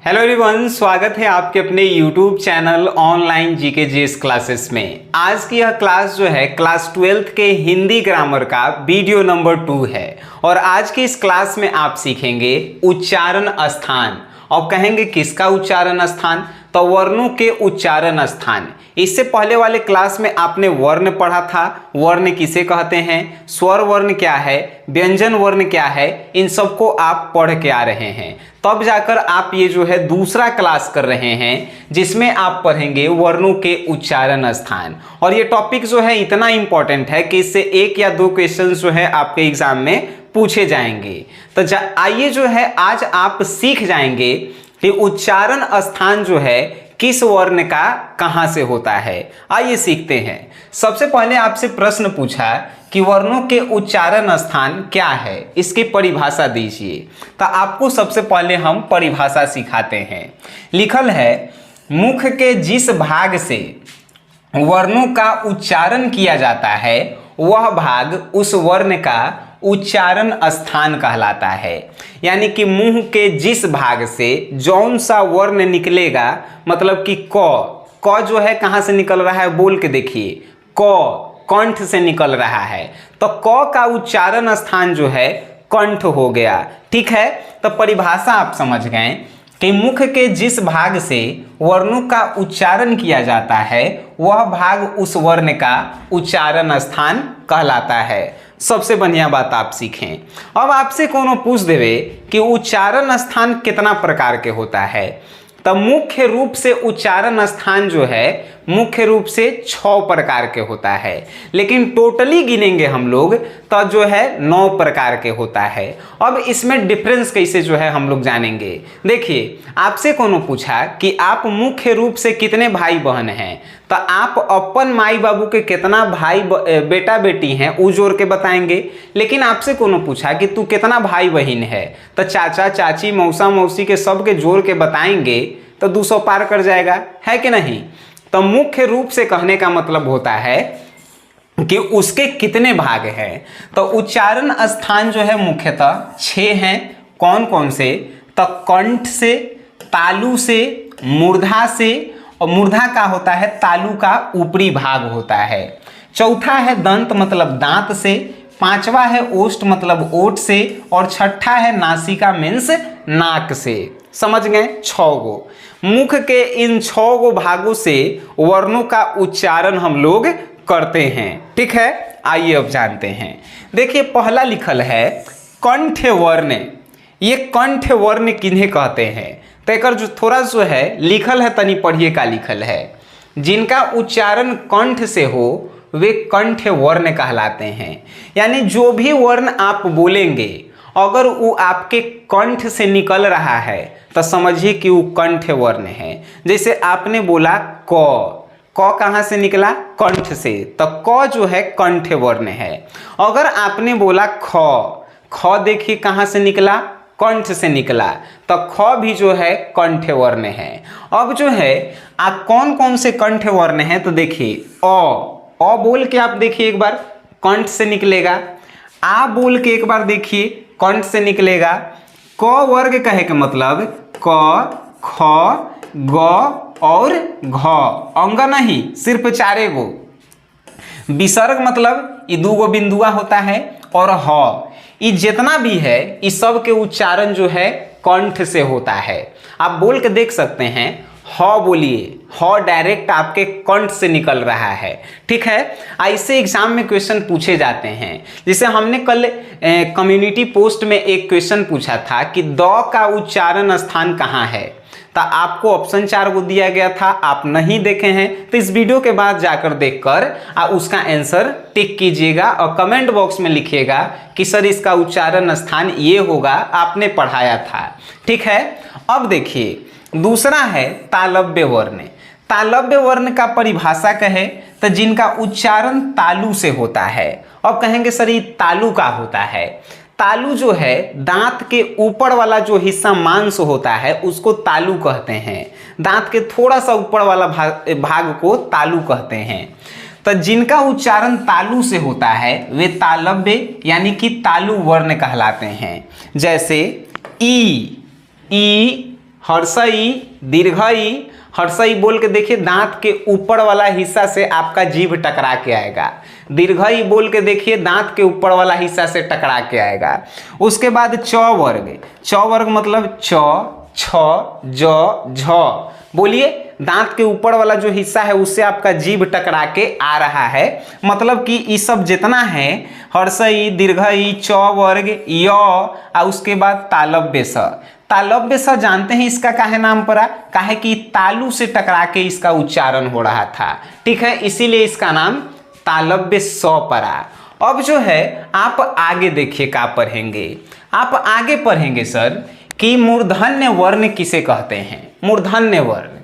Hello everyone, स्वागत है आपके अपने YouTube channel online GK GS classes में। आज की यह क्लास जो है क्लास 12th के हिंदी ग्रामर का वीडियो नंबर 2 है और आज की इस क्लास में आप सीखेंगे उच्चारण स्थान। अब कहेंगे किसका उच्चारण स्थान? तो वर्णों के उच्चारण स्थान। इससे पहले वाले क्लास में आपने वर्ण पढ़ा था। वर्ण किसे कहते हैं, स्वर वर्ण क्या है, व्यंजन वर्ण क्या है, इन सबको आप पढ़ के आ रहे हैं। तब जाकर आप ये जो है दूसरा क्लास कर रहे हैं जिसमें आप पढ़ेंगे वर्णों के उच्चारण स्थान। और ये टॉपिक जो है इतना इंपॉर्टेंट है कि इससे 1 या 2 क्वेश्चन जो है आपके एग्जाम में पूछे जाएंगे। तो आइए जो है आज आप सीख जाएंगे कि उच्चारण स्थान जो है किस वर्ण का कहां से होता है। आइए सीखते हैं। सबसे पहले आपसे प्रश्न पूछा कि वर्णों के उच्चारण स्थान क्या है, इसकी परिभाषा दीजिए। तो आपको सबसे पहले हम परिभाषा सिखाते हैं। लिखल है, मुख के जिस भाग से वर्णों का उच्चारण किया जाता है वह भाग उस वर्ण का उच्चारण स्थान कहलाता है। यानी कि मुंह के जिस भाग से जौन सा वर्ण निकलेगा, मतलब कि क जो है कहां से निकल रहा है बोल के देखिए, कंठ से निकल रहा है। तो क का उच्चारण स्थान जो है कंठ हो गया। ठीक है, तो परिभाषा आप समझ गए कि मुख के जिस भाग से वर्णों का उच्चारण किया जाता है वह भाग उस वर्ण का उच्चारण स्थान कहलाता है। सबसे बढ़िया बात आप सीखें। अब आपसे कोनो पूछ देवे कि उच्चारण स्थान कितना प्रकार के होता है, तब मुख्य रूप से उच्चारण स्थान जो है मुख्य रूप से 6 प्रकार के होता है, लेकिन टोटली गिनेंगे हम लोग तो जो है 9 प्रकार के होता है। अब इसमें डिफरेंस कैसे जो है हम लोग जानेंगे। देखिए, आपसे कोनो पूछा कि आप मुख्य रूप से कितने भाई बहन हैं, तो आप अपन माई बाबू के कितना भाई बेटा बेटी हैं वो जोड़ के बताएंगे। लेकिन आपसे कोनो पूछा कि तू कितना भाई बहन है, तो चाचा चाची मौसा मौसी के सब के जोड़ के बताएंगे तो 200 पार कर जाएगा, है कि नहीं। तो मुख्य रूप से कहने का मतलब होता है कि उसके कितने भाग हैं। तो उच्चारण स्थान जो है मुख्यतः 6 हैं। कौन कौन से? तो कंठ से, तालु से, मूर्धा से, और मूर्धा का होता है तालु का ऊपरी भाग होता है। चौथा है दंत मतलब दांत से, 5वां है ओष्ठ मतलब ओठ से, और 6ठा है नासिका मीन्स नाक से। समझ गए? 6 गो मुख के इन 6 गो भागों से वर्णों का उच्चारण हम लोग करते हैं। ठीक है, आइए अब जानते हैं। देखिए, पहला लिखल है कंठ वर्ण। ये कंठ वर्ण किन्हें कहते हैं? तो एक जो थोड़ा जो है लिखल है तनी पढ़िए का लिखल है। जिनका उच्चारण कंठ से हो वे कंठ वर्ण कहलाते हैं। यानी जो भी वर्ण आप बोलेंगे अगर वो आपके कंठ से निकल रहा है तो समझिए कि वो कंठ वर्ण है। जैसे आपने बोला क कहाँ से निकला? कंठ से, तो क जो है कंठ वर्ण है। अगर आपने बोला ख देखिए कहाँ से निकला? कंठ से निकला, तो ख भी जो है कंठ वर्ण है। अब जो है आप कौन कौन से कंठ वर्ण है, तो देखिए अ बोल के आप देखिए एक बार कंठ से निकलेगा। आ बोल के एक बार देखिए कंठ से निकलेगा। क वर्ग कहे के मतलब क, ख, ग और घ, अंग नहीं, सिर्फ 4 गो। विसर्ग मतलब ये 2 गो बिंदुआ होता है, और ह ये जितना भी है इस सब के उच्चारण जो है कंठ से होता है। आप बोल के देख सकते हैं, ह बोलिए, ह डायरेक्ट आपके कंठ से निकल रहा है। ठीक है, ऐसे एग्जाम में क्वेश्चन पूछे जाते हैं। जैसे हमने कल कम्युनिटी पोस्ट में एक क्वेश्चन पूछा था कि द का उच्चारण स्थान कहाँ है, तो आपको ऑप्शन 4 को दिया गया था। आप नहीं देखे हैं तो इस वीडियो के बाद जाकर देखकर उसका आंसर टिक कीजिएगा और कमेंट बॉक्स में लिखिएगा कि सर इसका उच्चारण स्थान ये होगा, आपने पढ़ाया था। ठीक है, अब देखिए दूसरा है तालव्य वर्ण। तालव्य वर्ण का परिभाषा कहे तो जिनका उच्चारण तालु से होता है। अब कहेंगे सर ये तालु का होता है। तालु जो है दांत के ऊपर वाला जो हिस्सा मांस होता है उसको तालु कहते हैं। दांत के थोड़ा सा ऊपर वाला भाग को तालु कहते हैं। तो जिनका उच्चारण तालु से होता है वे तालव्य यानी कि तालु वर्ण कहलाते हैं। जैसे ई, हर्षई, दीर्घई। हर्षई बोल के देखिए दांत के ऊपर वाला हिस्सा से आपका जीभ टकरा के आएगा। दीर्घई बोल के देखिए दांत के ऊपर वाला हिस्सा से टकरा के आएगा। उसके बाद च वर्ग। च वर्ग मतलब च, छ, ज, झ। बोलिए दांत के ऊपर वाला जो हिस्सा है उससे आपका जीभ टकरा के आ रहा है। मतलब कि ये सब जितना है हर्षई, दीर्घई, च वर्ग, य और उसके बाद तालव्य स। तालव्य स जानते हैं इसका काहे नाम पड़ा? काहे कि तालु से टकरा के इसका उच्चारण हो रहा था। ठीक है, इसीलिए इसका नाम तालव्य स पड़ा। अब जो है आप आगे देखिए क्या पढ़ेंगे। आप आगे पढ़ेंगे सर कि मूर्धन्य वर्ण किसे कहते हैं। मूर्धन्य वर्ण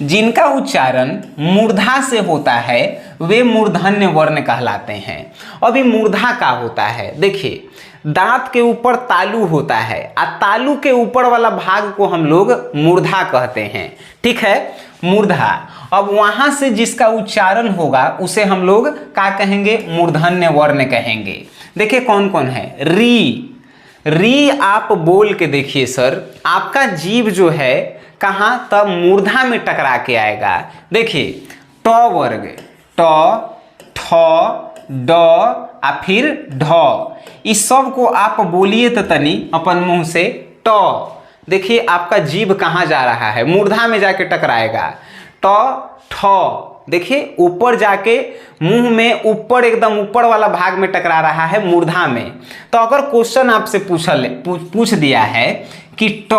जिनका उच्चारण मूर्धा से होता है वे मूर्धन्य वर्ण कहलाते हैं। अभी मूर्धा का होता है, देखिए दांत के ऊपर तालु होता है और तालु के ऊपर वाला भाग को हम लोग मूर्धा कहते हैं। ठीक है, मूर्धा। अब वहां से जिसका उच्चारण होगा उसे हम लोग क्या कहेंगे? मूर्धन्य वर्ण कहेंगे। देखिए कौन कौन है? री। री आप बोल के देखिए सर, आपका जीभ जो है कहाँ? तब मूर्धा में टकरा के आएगा। देखिए ट वर्ग, ट, ठ, ड आ फिर ढ। इस सब को आप बोलिए तो तनी अपन मुंह से ट। देखिए आपका जीभ कहाँ जा रहा है? मूर्धा में जाके टकराएगा। ट, ठ। देखिए ऊपर जाके मुंह में ऊपर एकदम ऊपर वाला भाग में टकरा रहा है, मूर्धा में। तो अगर क्वेश्चन आपसे पूछ दिया है कि ट,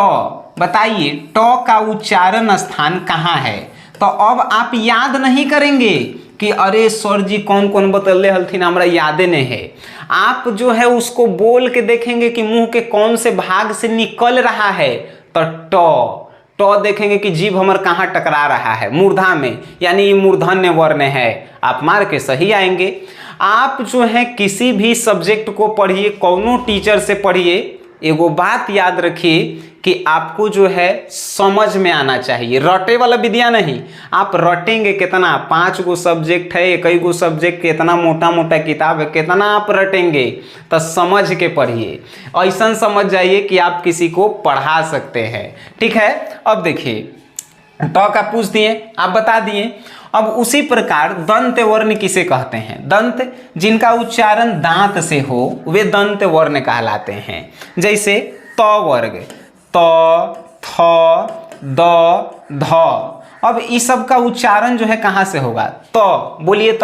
बताइए ट का उच्चारण स्थान कहाँ है, तो अब आप याद नहीं करेंगे कि अरे सर जी कौन कौन बतले हलथिन हमरा यादे नहीं है। आप जो है उसको बोल के देखेंगे कि मुंह के कौन से भाग से निकल रहा है, तो ट। ट देखेंगे कि जीभ हमर कहाँ टकरा रहा है? मूर्धा में, यानी ये मूर्धन्य वर्ण है। आप मार के सही आएंगे। आप जो है किसी भी सब्जेक्ट को पढ़िए, कौनो टीचर से पढ़िए, एगो बात याद रखिए कि आपको जो है समझ में आना चाहिए, रटे वाला विद्या नहीं। आप रटेंगे कितना? 5 गो सब्जेक्ट है, कई गो सब्जेक्ट के इतना मोटा मोटा किताब है, कितना आप रटेंगे? तो समझ के पढ़िए, ऐसा समझ जाइए कि आप किसी को पढ़ा सकते हैं। ठीक है, अब देखिए ट का पूछ दिए, आप बता दिए। अब उसी प्रकार दंत वर्ण किसे कहते हैं? दंत जिनका उच्चारण दांत से हो वे दंत वर्ण कहलाते हैं। जैसे त वर्ग, त, थ, द, ध। अब इस सब का उच्चारण जो है कहाँ से होगा? त। बोलिए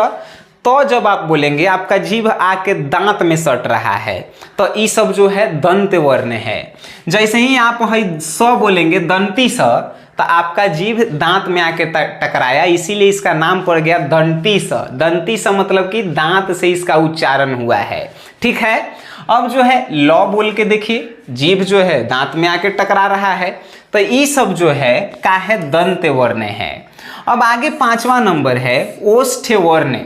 तो जब आप बोलेंगे आपका जीभ आके दांत में सट रहा है, तो ये सब जो है दंत वर्ण है। जैसे ही आप है स बोलेंगे, दंती स, तो आपका जीभ दांत में आके टकराया, इसीलिए इसका नाम पड़ गया दंती स। दंती स मतलब कि दांत से इसका उच्चारण हुआ है। ठीक है, अब जो है ल बोल के देखिए, जीभ जो है दांत में आके टकरा रहा है, तो ये सब जो है का है? दंत वर्ण है। अब आगे 5वां नंबर है ओष्ठ वर्ण।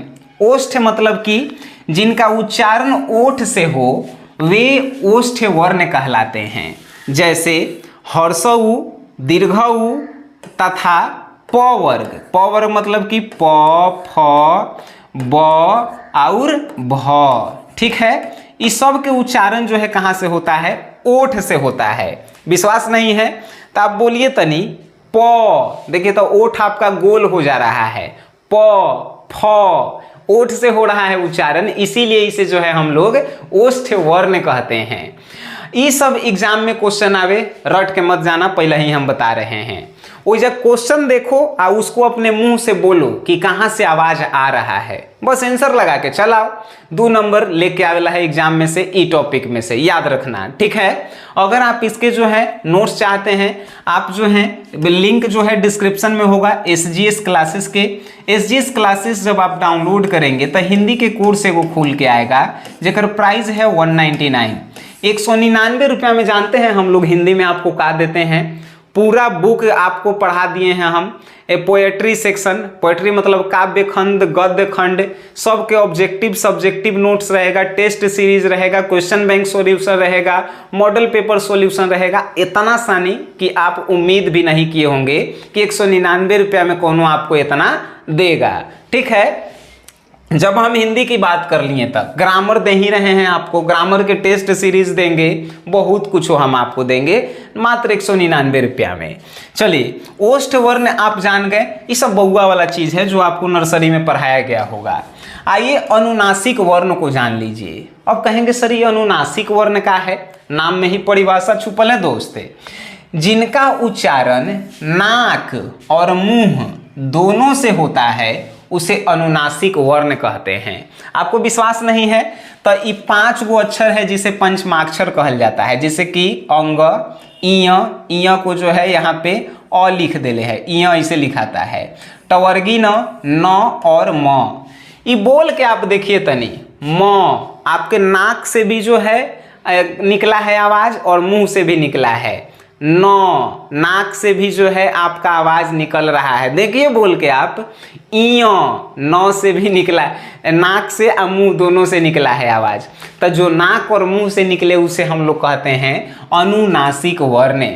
ओष्ठ मतलब कि जिनका उच्चारण ओठ से हो वे ओष्ठ वर्ण कहलाते हैं। जैसे हर्षऊ, दीर्घऊ तथा प वर्ग। प वर्ग मतलब कि प, फ, ब और भ। ठीक है, इस सब के उच्चारण जो है कहाँ से होता है? ओठ से होता है। विश्वास नहीं है तो आप बोलिए तनी प। देखिए तो ओठ आपका गोल हो जा रहा है। प, फ, ओठ से हो रहा है उच्चारण, इसीलिए इसे जो है हम लोग ओष्ठ वर्ण कहते हैं। ये सब एग्जाम में क्वेश्चन आवे, रट के मत जाना, पहले ही हम बता रहे हैं। वो जब क्वेश्चन देखो और उसको अपने मुंह से बोलो कि कहाँ से आवाज आ रहा है, बस आंसर लगा के चलाओ। 2 नंबर लेके आवेला है एग्जाम में से, ई टॉपिक में से, याद रखना। ठीक है, अगर आप इसके जो है नोट्स चाहते हैं, आप जो है लिंक जो है डिस्क्रिप्शन में होगा SGS क्लासेस के। SGS क्लासेस जब आप डाउनलोड करेंगे तो हिंदी के कोर्स एगो खुल के आएगा जेकर प्राइस है 199, 199 रुपया में। जानते हैं हम लोग हिंदी में आपको का देते हैं? पूरा बुक आपको पढ़ा दिए हैं हम। पोएट्री सेक्शन, पोएट्री मतलब काव्य खंड, गद्य खंड, सबके ऑब्जेक्टिव सब्जेक्टिव नोट्स रहेगा, टेस्ट सीरीज रहेगा, क्वेश्चन बैंक सॉल्यूशन रहेगा, मॉडल पेपर सॉल्यूशन रहेगा। इतना सानी कि आप उम्मीद भी नहीं किए होंगे कि 199 रुपया में कोनो आपको इतना देगा। ठीक है, जब हम हिंदी की बात कर लिए तब ग्रामर दे ही रहे हैं आपको, ग्रामर के टेस्ट सीरीज देंगे, बहुत कुछ हम आपको देंगे मात्र 199 रुपया में। चलिए, ओष्ठ वर्ण आप जान गए, ये सब बउआ वाला चीज है जो आपको नर्सरी में पढ़ाया गया होगा। आइए अनुनासिक वर्ण को जान लीजिए। अब कहेंगे सर ये अनुनासिक वर्ण का है, नाम में ही परिभाषा छुपल है दोस्त, जिनका उच्चारण नाक और मुंह दोनों से होता है उसे अनुनासिक वर्ण कहते हैं। आपको विश्वास नहीं है तो ये 5 गो अक्षर है जिसे पंचमाक्षर कहल जाता है, जैसे कि अंग, इय को जो है यहाँ पे अ लिख देले है, इय इसे लिखाता है, टवर्गी न और म। ये बोल के आप देखिए तनी, म आपके नाक से भी जो है निकला है आवाज और मुंह से भी निकला है, नौ नाक से भी जो है आपका आवाज निकल रहा है, देखिए बोल के आप, इयो नौ से भी निकला, नाक से और मुंह दोनों से निकला है आवाज। तो जो नाक और मुंह से निकले उसे हम लोग कहते हैं अनुनासिक वर्ण।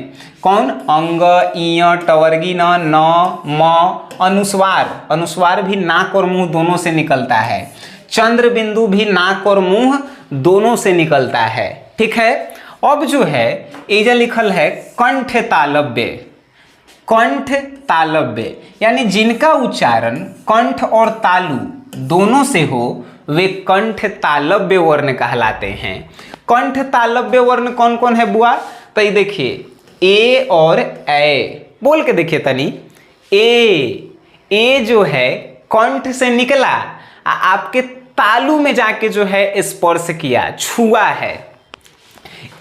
कौन? अंग, इय, टवर्गी न, म। अनुस्वार, अनुस्वार भी नाक और मुंह दोनों से निकलता है। चंद्र बिंदु भी नाक और मुंह दोनों से निकलता है। ठीक है, अब जो है एजा लिखल है कंठ तालव्य, कंठ तालव्य यानी जिनका उच्चारण कंठ और तालु दोनों से हो वे कंठ तालव्य वर्ण कहलाते हैं। कंठ तालव्य वर्ण कौन कौन है बुआ? तो ये देखिए, ए और ए बोल के देखिए तनी, ए जो है कंठ से निकला, आपके तालु में जाके जो है स्पर्श किया, छुआ है।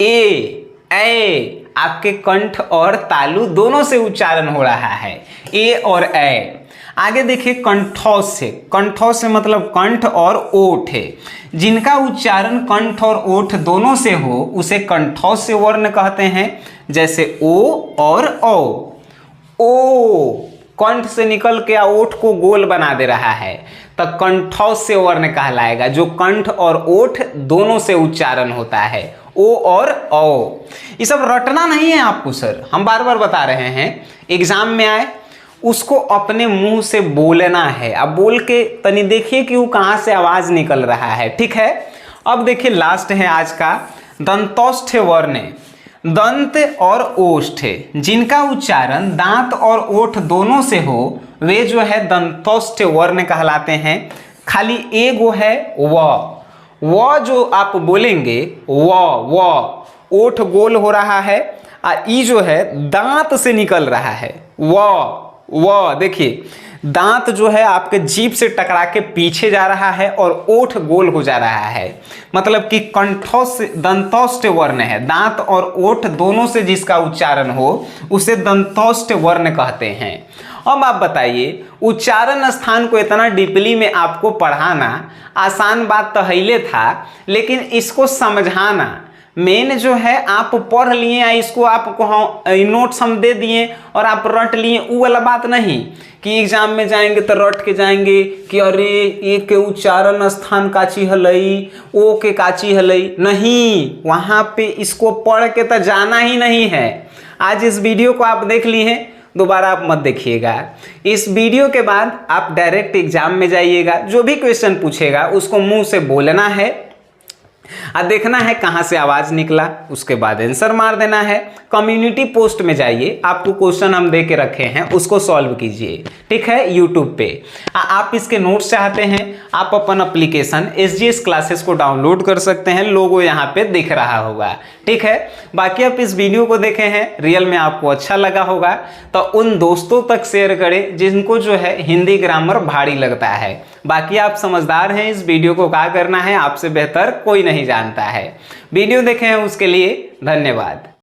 ए आपके कंठ और तालु दोनों से उच्चारण हो रहा है, ए और ए। आगे देखिए कंठोस से, कंठोस से मतलब कंठ और ओठ है, जिनका उच्चारण कंठ और ओठ दोनों से हो उसे कंठोस से वर्ण कहते हैं। जैसे ओ और ओ कंठ से निकल के ओठ को गोल बना दे रहा है तो कंठोस से वर्ण कहलाएगा, जो कंठ और ओठ दोनों से उच्चारण होता है, ओ और ओ। ये सब रटना नहीं है आपको सर, हम बार बार बता रहे हैं, एग्जाम में आए उसको अपने मुंह से बोलना है। अब बोल के तनी देखिए कि वो कहाँ से आवाज निकल रहा है। ठीक है, अब देखिए लास्ट है आज का दंतोष्ठ वर्ण। दंत और ओष्ठ जिनका उच्चारण दांत और ओठ दोनों से हो वे जो है दंतोष्ठ वर्ण कहलाते हैं। खाली एगो है व जो आप बोलेंगे व ओठ गोल हो रहा है और ई जो है दांत से निकल रहा है, व देखिए दांत जो है आपके जीभ से टकरा के पीछे जा रहा है और ओठ गोल हो जा रहा है, मतलब कि कंठोष्ठ दंतोष्ठ वर्ण है, दांत और ओठ दोनों से जिसका उच्चारण हो उसे दंतोष्ठ वर्ण कहते हैं। अब आप बताइए, उच्चारण स्थान को इतना डीपली में आपको पढ़ाना आसान बात तो हईले था, लेकिन इसको समझाना मेन जो है आप पढ़ लिए, इसको आपको नोट्स हम दे दिए और आप रट लिए, वो वाला बात नहीं कि एग्जाम में जाएंगे तो रट के जाएंगे कि अरे ए के उच्चारण स्थान काची हलई, ओ के काची हलई, नहीं, वहाँ पे इसको पढ़ के तो जाना ही नहीं है। आज इस वीडियो को आप देख लिए हैं, दोबारा आप मत देखिएगा। इस वीडियो के बाद आप डायरेक्ट एग्जाम में जाइएगा, जो भी क्वेश्चन पूछेगा उसको मुंह से बोलना है और देखना है कहाँ से आवाज निकला, उसके बाद आंसर मार देना है। कम्युनिटी पोस्ट में जाइए, आपको क्वेश्चन हम दे के रखे हैं उसको सॉल्व कीजिए। ठीक है, यूट्यूब पे आप इसके नोट्स चाहते हैं, आप अपन एप्लीकेशन SGS क्लासेस को डाउनलोड कर सकते हैं, लोगो यहाँ पे दिख रहा होगा। ठीक है, बाकी आप इस वीडियो को देखे हैं, रियल में आपको अच्छा लगा होगा तो उन दोस्तों तक शेयर करें जिनको जो है हिंदी ग्रामर भारी लगता है। बाकी आप समझदार हैं, इस वीडियो को क्या करना है आपसे बेहतर कोई नहीं जानता है। वीडियो देखे हैं उसके लिए धन्यवाद।